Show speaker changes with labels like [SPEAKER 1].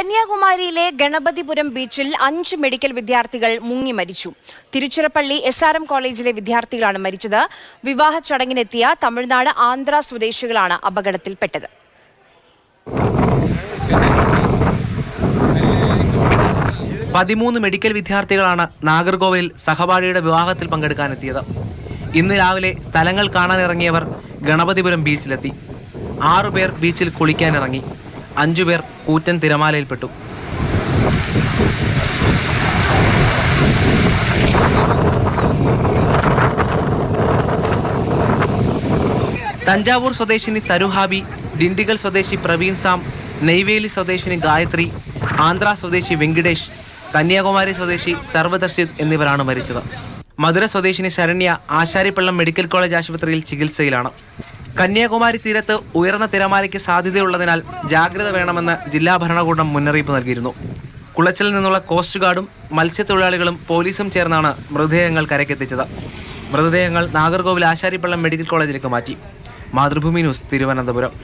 [SPEAKER 1] കന്യാകുമാരിയിലെ ഗണപതിപുരം ബീച്ചിൽ 5 മെഡിക്കൽ വിദ്യാർത്ഥികൾ മുങ്ങി മരിച്ചു. തിരുച്ചിറപ്പള്ളി SRM കോളേജിലെ വിദ്യാർത്ഥികളാണ് മരിച്ചത്. വിവാഹ ചടങ്ങിനെത്തിയ തമിഴ്നാട് ആന്ധ്ര സ്വദേശികളാണ് അപകടത്തിൽപ്പെട്ടത്.
[SPEAKER 2] മെഡിക്കൽ വിദ്യാർത്ഥികളാണ് നാഗർകോവിലിൽ സഹപാഠിയുടെ വിവാഹത്തിൽ പങ്കെടുക്കാനെത്തിയത്. ഇന്ന് രാവിലെ സ്ഥലങ്ങൾ കാണാനിറങ്ങിയവർ ഗണപതിപുരം ബീച്ചിലെത്തി. 6 പേർ ബീച്ചിൽ കുളിക്കാനിറങ്ങി. 5 പേർ കൂറ്റൻ തിരമാലയിൽപ്പെട്ടു. തഞ്ചാവൂർ സ്വദേശിനി സരുഹാബി, ഡിണ്ടിഗൽ സ്വദേശി പ്രവീൺ സാം, നെയ്വേലി സ്വദേശിനി ഗായത്രി, ആന്ധ്ര സ്വദേശി വെങ്കിടേഷ്, കന്യാകുമാരി സ്വദേശി സർവദർശിത് എന്നിവരാണ് മരിച്ചത്. മധുര സ്വദേശിനി ശരണ്യ ആശാരിപ്പള്ളം മെഡിക്കൽ കോളേജ് ആശുപത്രിയിൽ ചികിത്സയിലാണ്. കന്യാകുമാരി തീരത്ത് ഉയർന്ന തിരമാലയ്ക്ക് സാധ്യതയുള്ളതിനാൽ ജാഗ്രത വേണമെന്ന് ജില്ലാ ഭരണകൂടം മുന്നറിയിപ്പ് നൽകിയിരുന്നു. കുളച്ചിൽ നിന്നുള്ള കോസ്റ്റ് ഗാർഡും മത്സ്യത്തൊഴിലാളികളും പോലീസും ചേർന്നാണ് മൃതദേഹങ്ങൾ കരയ്ക്കെത്തിച്ചത്. മൃതദേഹങ്ങൾ നാഗർകോവിൽ ആശാരിപ്പള്ളം മെഡിക്കൽ കോളേജിലേക്ക് മാറ്റി. മാതൃഭൂമി ന്യൂസ്, തിരുവനന്തപുരം.